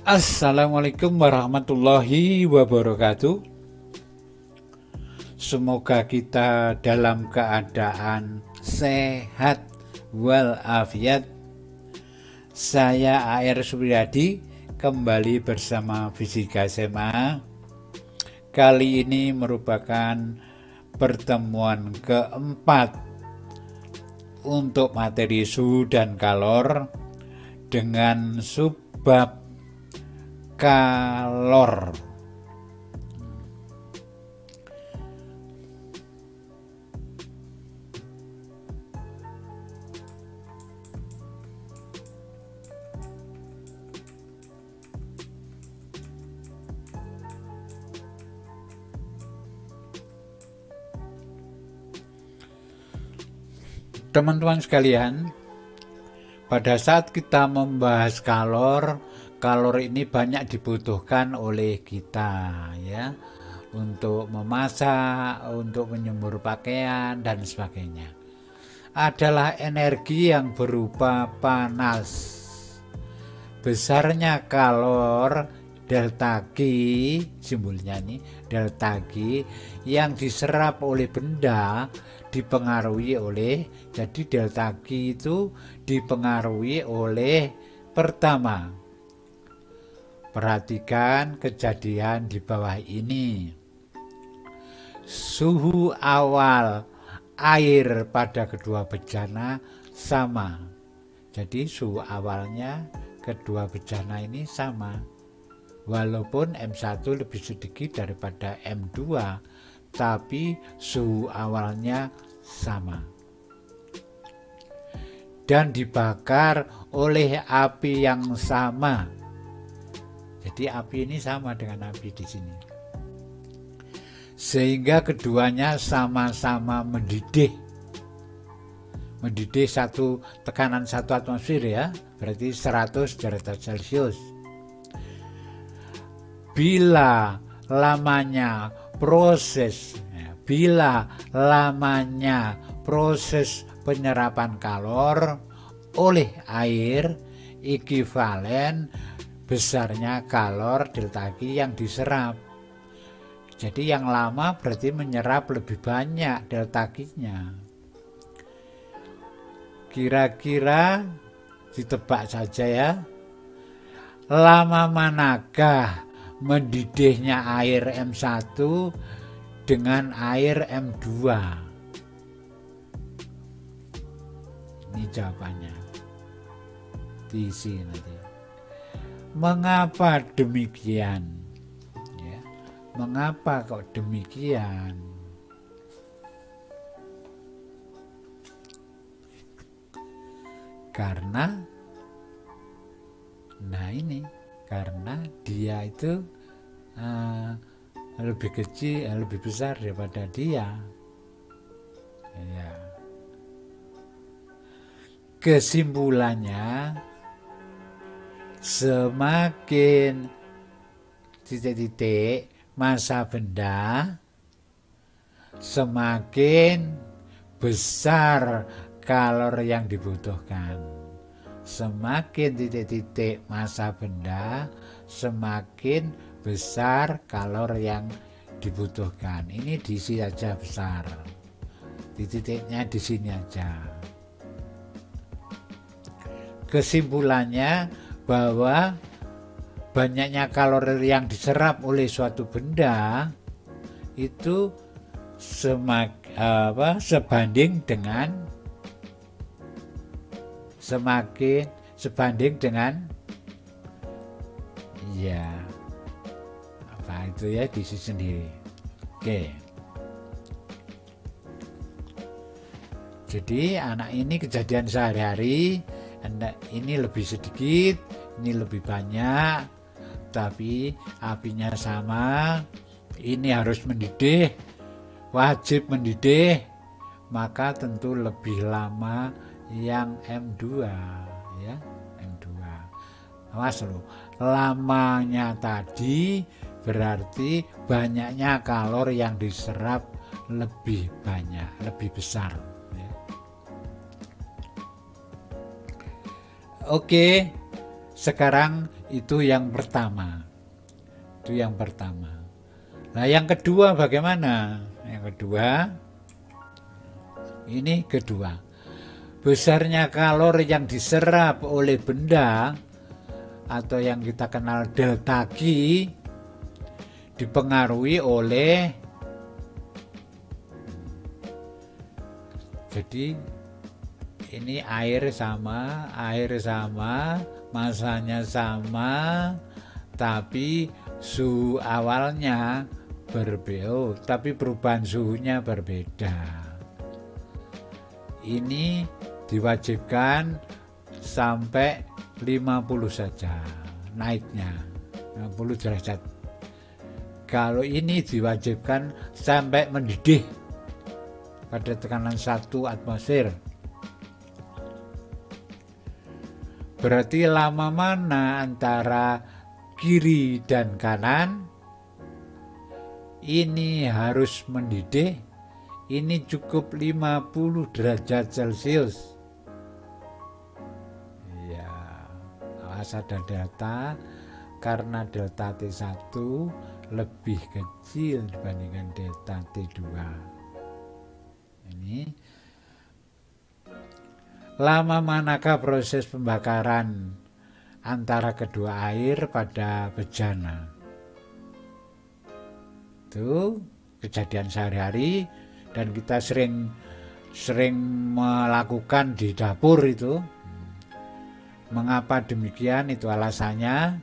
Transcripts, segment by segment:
Assalamualaikum warahmatullahi wabarakatuh. Semoga kita dalam keadaan sehat walafiat. Saya AR Supriyadi kembali bersama Fisika SMA. Kali ini merupakan pertemuan keempat untuk materi suhu dan kalor dengan subbab kalor. Teman-teman sekalian, pada saat kita membahas kalor ini banyak dibutuhkan oleh kita ya, untuk memasak, untuk menyembur pakaian dan sebagainya. Adalah energi yang berupa panas. Besarnya kalor delta G, simbolnya ini delta G, yang diserap oleh benda dipengaruhi oleh, jadi delta G itu dipengaruhi oleh, pertama, perhatikan kejadian di bawah ini. Suhu awal air pada kedua bejana sama. Jadi suhu awalnya kedua bejana ini sama. Walaupun M1 lebih sedikit daripada M2, tapi suhu awalnya sama. Dan dibakar oleh api yang sama. Jadi api ini sama dengan api di sini. Sehingga keduanya sama-sama mendidih. Mendidih tekanan 1 atmosfer ya, berarti 100 derajat Celcius. Bila lamanya proses penyerapan kalor oleh air ekivalen besarnya kalor delta G yang diserap. Jadi yang lama berarti menyerap lebih banyak delta G-nya. Kira-kira ditebak saja ya, lama manakah mendidihnya air M1 dengan air M2? Ini jawabannya di sini nanti. Mengapa demikian? Ya, mengapa kok demikian? Karena karena dia itu lebih kecil, lebih besar daripada dia ya. Kesimpulannya, semakin titik-titik massa benda, semakin besar kalor yang dibutuhkan. Semakin titik-titik massa benda, semakin besar kalor yang dibutuhkan. Ini diisi aja besar, titiknya di sini aja. Kesimpulannya bahwa banyaknya kalori yang diserap oleh suatu benda itu sebanding dengan ya apa itu ya, diisi sendiri. Oke. Jadi anak ini kejadian sehari-hari, ini lebih sedikit, ini lebih banyak, tapi apinya sama. Ini harus mendidih, wajib mendidih, maka tentu lebih lama yang M2 ya, M2. Awas loh, lamanya tadi berarti banyaknya kalor yang diserap lebih banyak, lebih besar ya. Oke, Sekarang itu yang pertama. Itu yang pertama. Nah, yang kedua bagaimana? Yang kedua, ini kedua. Besarnya kalor yang diserap oleh benda atau yang kita kenal delta G dipengaruhi oleh, jadi ini air sama, masanya sama, tapi suhu awalnya berbeda, tapi perubahan suhunya berbeda. Ini diwajibkan sampai 50 saja naiknya, 50 derajat. Kalau ini diwajibkan sampai mendidih pada tekanan 1 atmosfer. Berarti lama mana antara kiri dan kanan ini harus mendidih. Ini cukup 50 derajat Celcius. Ya, awas ada delta, karena delta T1 lebih kecil dibandingkan delta T2. Ini lama manakah proses pembakaran antara kedua air pada bejana? Itu kejadian sehari-hari dan kita sering melakukan di dapur itu. Mengapa demikian? Itu alasannya.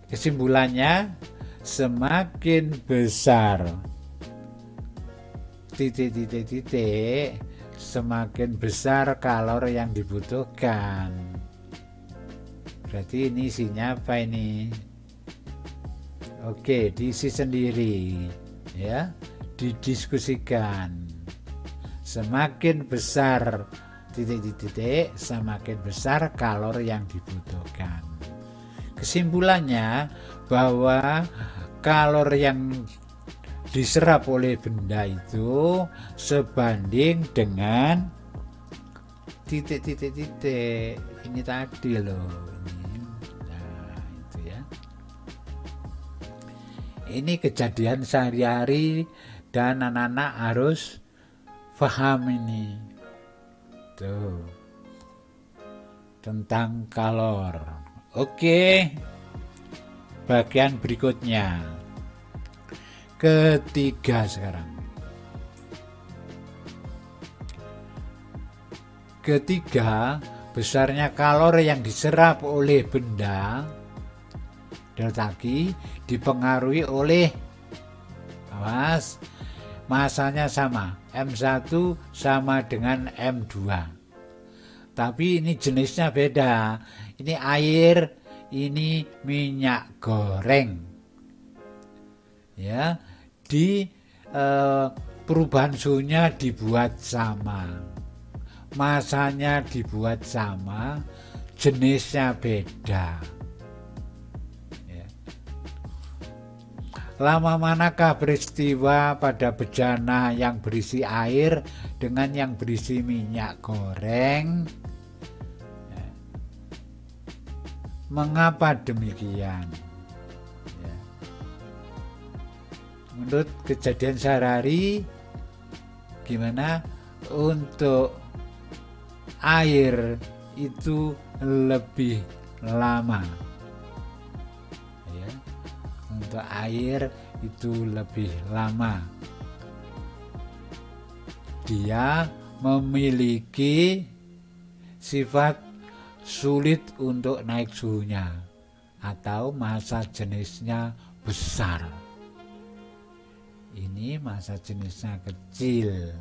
Kesimpulannya, semakin besar titik-titik, semakin besar kalor yang dibutuhkan. Berarti ini isinya apa ini? Oke, diisi sendiri ya, didiskusikan. Semakin besar titik-titik, semakin besar kalor yang dibutuhkan. Kesimpulannya bahwa kalor yang diserap oleh benda itu sebanding dengan titik-titik ini tadi loh. Nah, itu ya. Ini kejadian sehari-hari dan anak-anak harus paham ini. Tuh. Tentang kalor. Oke. Bagian berikutnya. Ketiga sekarang. Ketiga, besarnya kalor yang diserap oleh benda delta G dipengaruhi oleh, awas, masanya sama, M1 sama dengan M2. Tapi ini jenisnya beda. Ini air, ini minyak goreng. Ya, di perubahan suhunya dibuat sama. Masanya dibuat sama, jenisnya beda. Ya. Lama manakah peristiwa pada bejana yang berisi air dengan yang berisi minyak goreng? Ya. Mengapa demikian? Ya. Menurut kejadian sehari-hari, gimana? Untuk air itu lebih lama ya, untuk air itu lebih lama, dia memiliki sifat sulit untuk naik suhunya atau massa jenisnya besar. Ini massa jenisnya kecil.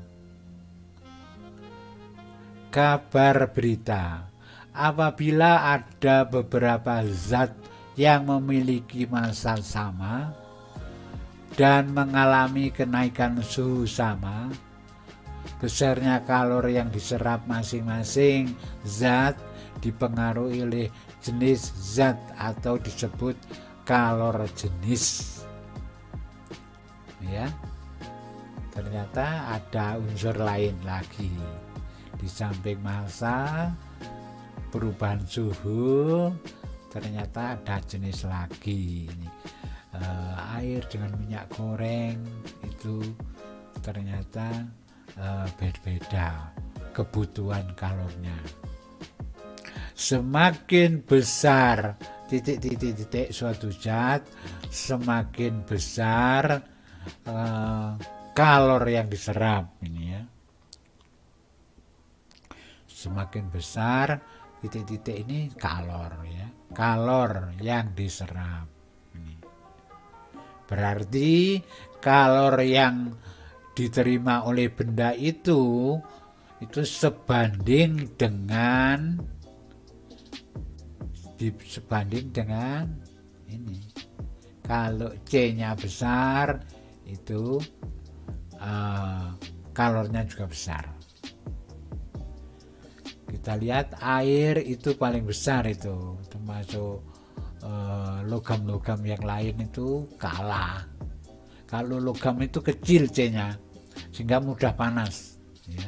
Kabar berita, apabila ada beberapa zat yang memiliki massa sama dan mengalami kenaikan suhu sama, besarnya kalor yang diserap masing-masing zat dipengaruhi oleh jenis zat atau disebut kalor jenis. Ya, ternyata ada unsur lain lagi. Di samping massa, perubahan suhu, ternyata ada jenis lagi ini. Air dengan minyak goreng itu ternyata berbeda kebutuhan kalornya. Semakin besar titik-titik suatu zat, semakin besar kalor yang diserap ini ya. Semakin besar titik-titik ini kalor ya, kalor yang diserap ini. Berarti kalor yang diterima oleh benda itu sebanding dengan ini. Kalau C-nya besar itu kalornya juga besar. Kita lihat air itu paling besar itu, termasuk logam-logam yang lain itu kalah. Kalau logam itu kecil C-nya sehingga mudah panas ya.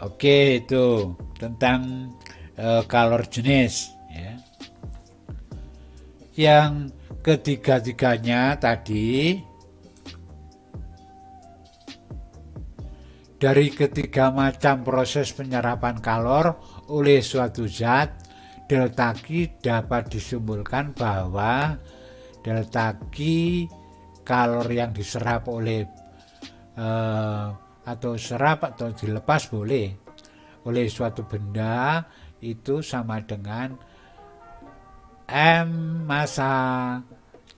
Oke, itu tentang kalor jenis ya. Yang ketiga-tiganya tadi, dari ketiga macam proses penyerapan kalor oleh suatu zat, delta Q dapat disimpulkan bahwa delta Q kalor yang diserap oleh atau serap atau dilepas boleh oleh suatu benda itu sama dengan M massa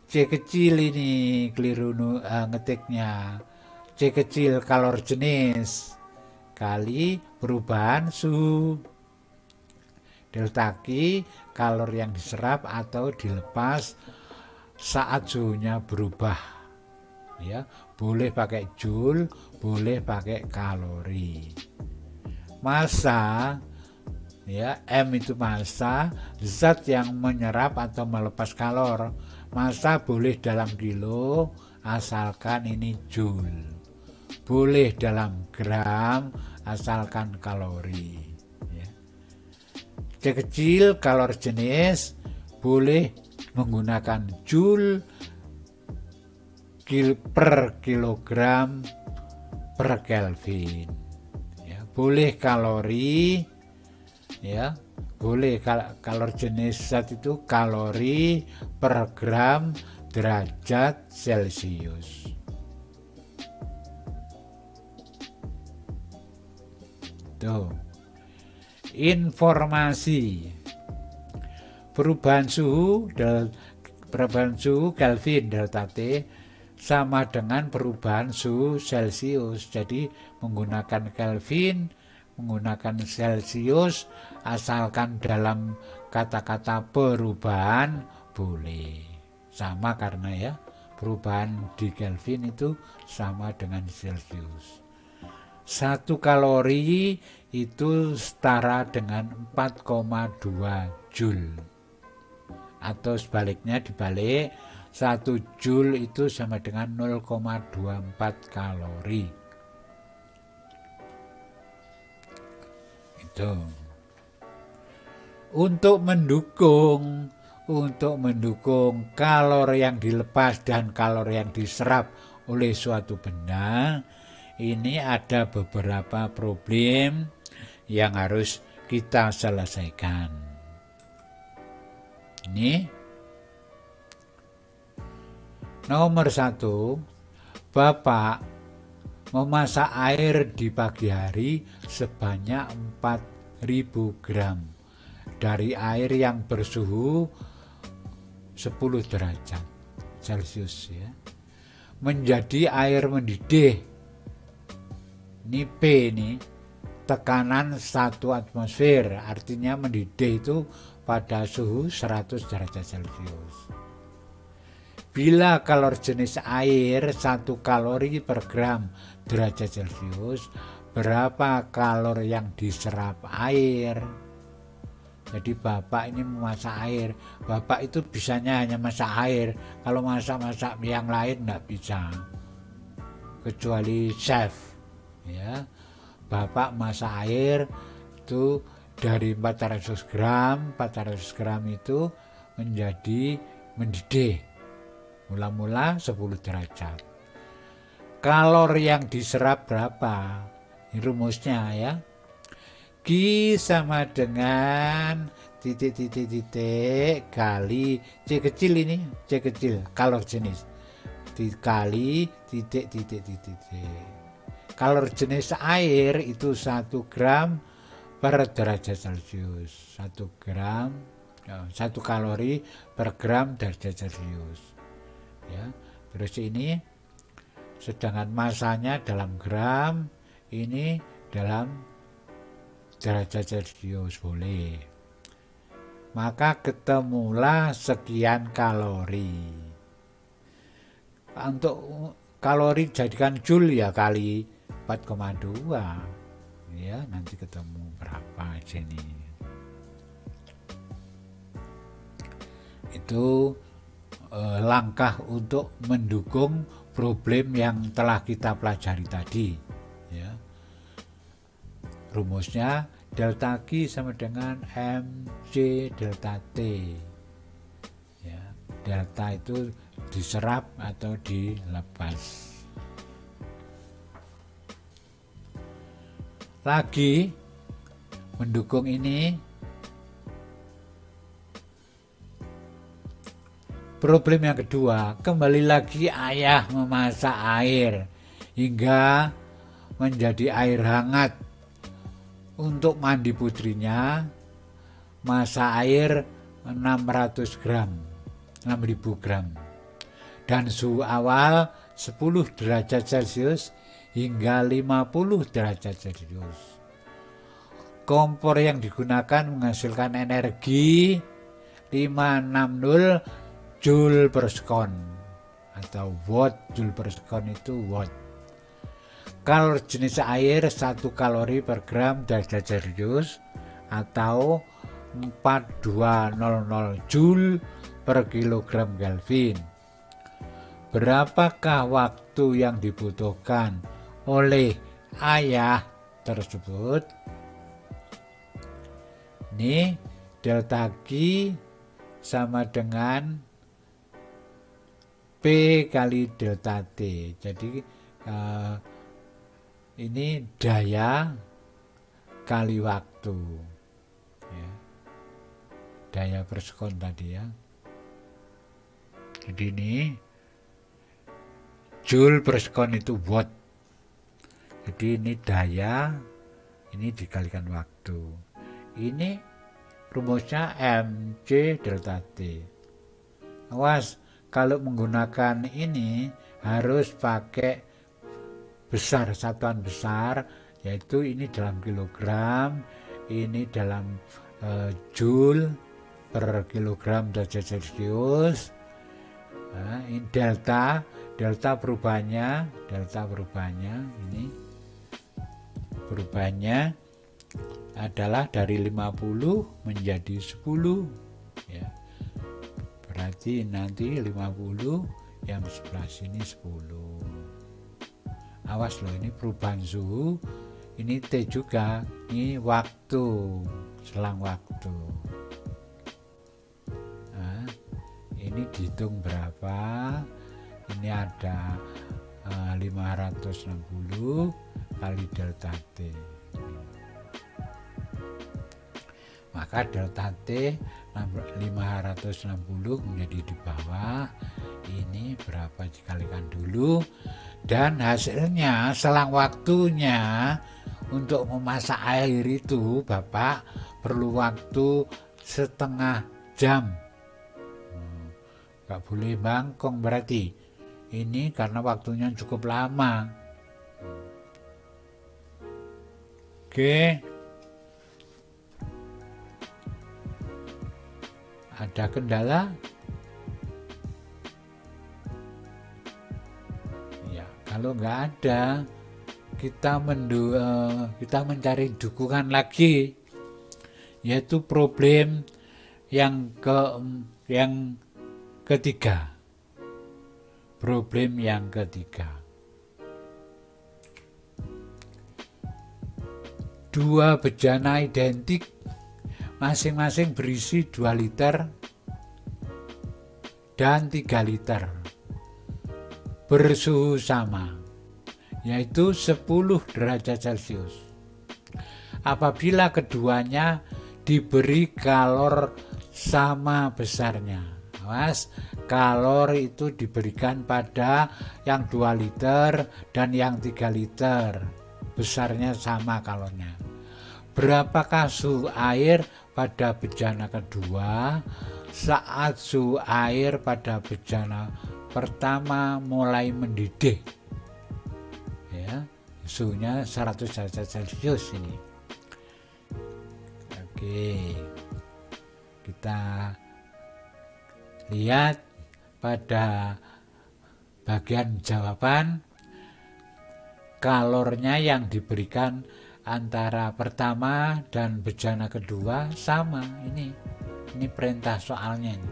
C kecil, ini keliru ngetiknya, C kecil kalor jenis kali perubahan suhu, delta Q kalor yang diserap atau dilepas saat suhunya berubah ya. Boleh pakai joule, boleh pakai kalori. Massa ya, M itu massa zat yang menyerap atau melepas kalor. Massa boleh dalam kilo asalkan ini joule, boleh dalam gram asalkan kalori ya. C kecil kalor jenis boleh menggunakan joule per kilogram per Kelvin ya. Boleh kalori ya, boleh kalor jenis zat itu kalori per gram derajat Celcius. Tuh, informasi perubahan suhu Kelvin delta T sama dengan perubahan suhu Celcius. Jadi menggunakan Kelvin, menggunakan Celcius, asalkan dalam kata-kata perubahan boleh. Sama karena ya, perubahan di Kelvin itu sama dengan Celcius. 1 kalori itu setara dengan 4,2 joule. Atau sebaliknya dibalik, 1 joule itu sama dengan 0,24 kalori. Itu. Untuk mendukung kalor yang dilepas dan kalor yang diserap oleh suatu benda, ini ada beberapa problem yang harus kita selesaikan. Ini nomor 1, Bapak memasak air di pagi hari sebanyak 4.000 gram dari air yang bersuhu 10 derajat Celcius ya, menjadi air mendidih. Ini P ini tekanan 1 atmosfer, artinya mendidih itu pada suhu 100 derajat Celcius. Bila kalor jenis air 1 kalori per gram derajat Celcius, berapa kalor yang diserap air? Jadi Bapak ini memasak air, Bapak itu bisanya hanya masak air. Kalau masak-masak yang lain enggak bisa, kecuali chef ya. Bapak masak air itu dari 400 gram itu menjadi mendidih. Mula-mula 10 derajat. Kalori yang diserap berapa? Ini rumusnya ya. Q sama dengan titik kali C kecil ini, C kecil kalor jenis dikali titik. Kalor jenis air itu 1 gram per derajat Celcius. 1 kalori per gram derajat Celcius. Ya. Terus ini sedangkan masanya dalam gram, ini dalam derajat Celcius boleh. Maka ketemulah sekian kalori. Untuk kalori jadikan joule ya kali 4,2. Ya, nanti ketemu berapa sini. Itu langkah untuk mendukung problem yang telah kita pelajari tadi ya. Rumusnya delta Q sama dengan mc delta T ya. Delta itu diserap atau dilepas. Lagi mendukung ini problem yang kedua, kembali lagi ayah memasak air hingga menjadi air hangat untuk mandi putrinya. Masak air 600 gram, 6000 gram. Dan suhu awal 10 derajat Celcius hingga 50 derajat Celcius. Kompor yang digunakan menghasilkan energi 560 Joule per sekon atau watt. Joule per sekon itu watt. Kalori jenis air 1 kalori per gram derajat Celcius atau 4200 Joule per kilogram Kelvin. Berapakah waktu yang dibutuhkan oleh ayah tersebut? Ini delta Q sama dengan P kali delta T. Jadi ini daya kali waktu ya. Daya per sekon tadi ya. Jadi ini Joule per sekon itu watt. Jadi ini daya, ini dikalikan waktu. Ini rumusnya mc delta T. Awas, kalau menggunakan ini harus pakai besar, satuan besar, yaitu ini dalam kilogram, ini dalam joule per kilogram derajat Celcius. Nah, ini delta perubahannya ini perubahannya adalah dari 50 menjadi 10 ya. Berarti nanti 50 yang sebelah sini 10. Awas loh, ini perubahan suhu, ini T juga, ini waktu, selang waktu. Nah, ini dihitung berapa? Ini ada 560 kali delta T. Maka delta T 560 menjadi di bawah. Ini berapa dikalikan dulu. Dan hasilnya selang waktunya untuk memasak air itu Bapak perlu waktu setengah jam. Gak boleh bangkong berarti. Ini karena waktunya cukup lama. Oke. Ada kendala? Ya, kalau nggak ada, kita mencari dukungan lagi, yaitu problem yang ketiga. Problem yang ketiga. Dua bejana identik masing-masing berisi 2 liter dan 3 liter bersuhu sama, yaitu 10 derajat Celcius. Apabila keduanya diberi kalor sama besarnya. Awas, kalor itu diberikan pada yang 2 liter dan yang 3 liter. Besarnya sama kalornya. Berapakah suhu air pada bejana kedua saat suhu air pada bejana pertama mulai mendidih? Ya, suhunya 100 derajat Celcius ini. Oke, kita lihat pada bagian jawaban. Kalornya yang diberikan antara pertama dan bejana kedua sama. Ini perintah soalnya ini.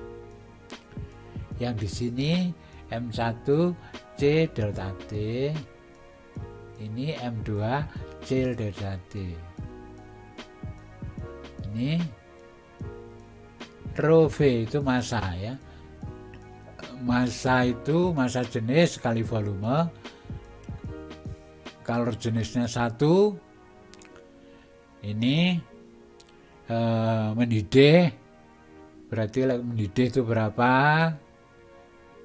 Yang di sini M1 C delta T, ini M2 C delta T. Ini rho V itu massa ya. Massa itu massa jenis kali volume. Kalor jenisnya 1. Ini mendidih, berarti mendidih itu berapa?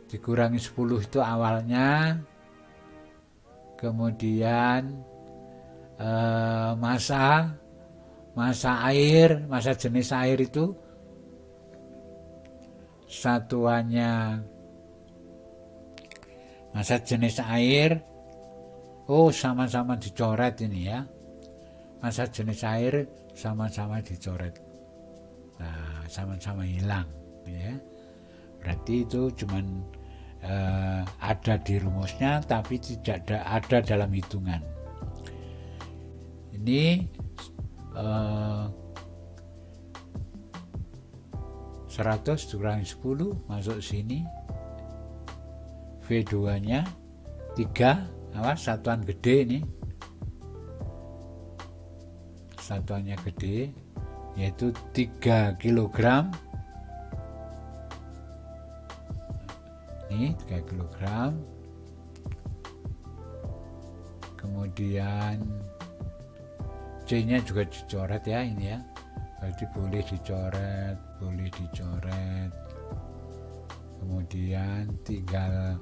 Dikurangi 10 itu awalnya. Kemudian massa air, massa jenis air itu satuannya massa jenis air. Oh, sama-sama dicoret ini ya. Massa jenis air sama-sama dicoret. Nah, sama-sama hilang ya. Berarti itu cuman ada di rumusnya tapi tidak ada dalam hitungan. Ini 100 dikurangi 10 masuk sini. V2 nya 3. Awas, satuan gede ini, satuannya gede, yaitu 3 kg. Ini 3 kg. Kemudian C nya juga dicoret ya, ini ya, berarti boleh dicoret. Kemudian tinggal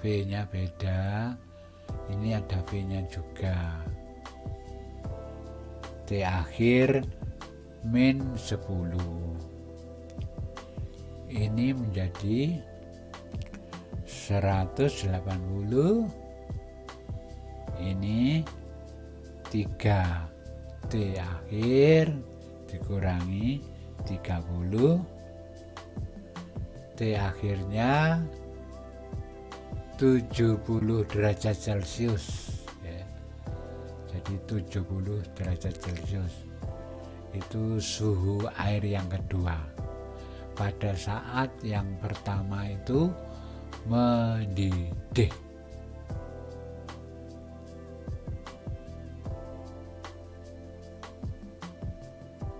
V-nya beda. Ini ada V-nya juga. T akhir min 10. Ini menjadi 180. Ini 3. T akhir dikurangi 30. T akhirnya 70 derajat Celcius ya. Jadi 70 derajat Celcius itu suhu air yang kedua pada saat yang pertama itu mendidih.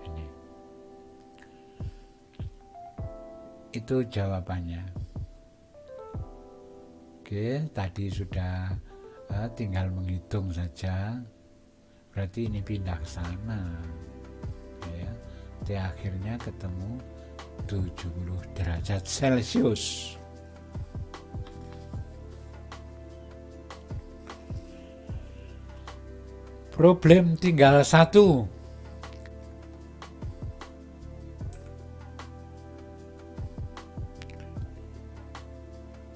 Ini. Itu jawabannya. Oke, tadi sudah tinggal menghitung saja. Berarti ini pindah ke sana. Ya. T akhirnya ketemu 70 derajat Celcius. Problem tinggal 1.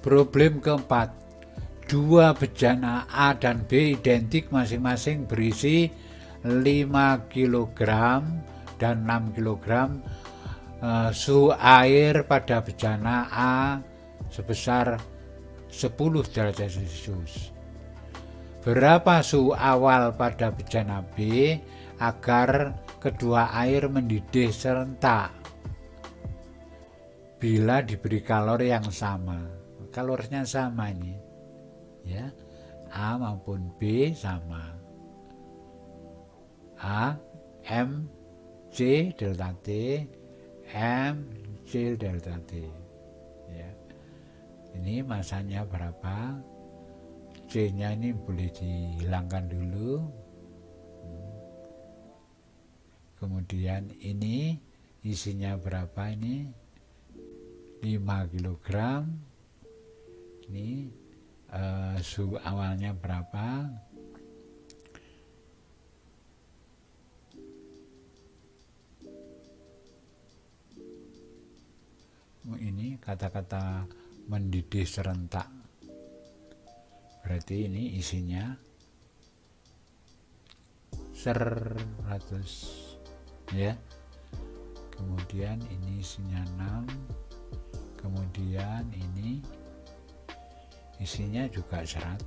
Problem keempat, 2 bejana A dan B identik masing-masing berisi 5 kg dan 6 kg suhu air pada bejana A sebesar 10 derajat Celcius. Berapa suhu awal pada bejana B agar kedua air mendidih serentak bila diberi kalor yang sama? Kalornya sama ini ya, A maupun B sama. A M C delta T M C delta T ya. Ini masanya berapa, C nya ini boleh dihilangkan dulu. Kemudian ini isinya berapa, ini 5 kg. Ini suhu awalnya berapa, ini kata-kata mendidih serentak, berarti ini isinya 100 ya. Kemudian ini isinya 6, kemudian ini isinya juga 100.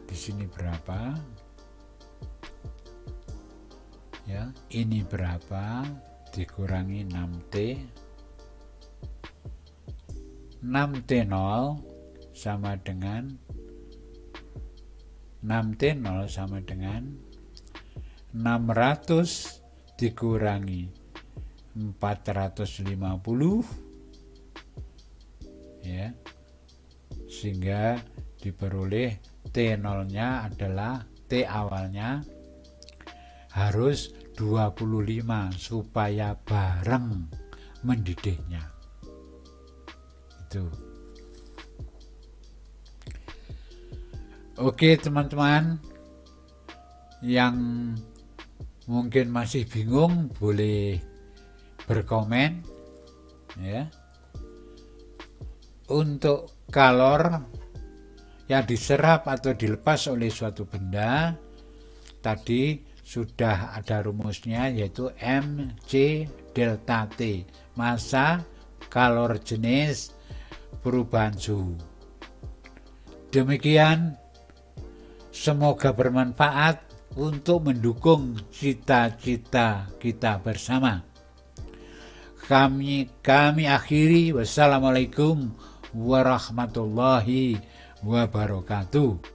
Di sini berapa? Ya, ini berapa dikurangi 6T. 6T0 sama dengan 6T0 sama dengan 600 dikurangi 450 ya, sehingga diperoleh T0 nya adalah T awalnya harus 25 supaya bareng mendidihnya. Itu. Oke teman-teman, yang mungkin masih bingung boleh berkomen ya. Untuk kalor yang diserap atau dilepas oleh suatu benda tadi sudah ada rumusnya, yaitu MC delta T, massa kalor jenis perubahan suhu. Demikian, semoga bermanfaat untuk mendukung cita-cita kita bersama. Kami akhiri. Wassalamualaikum warahmatullahi wabarakatuh.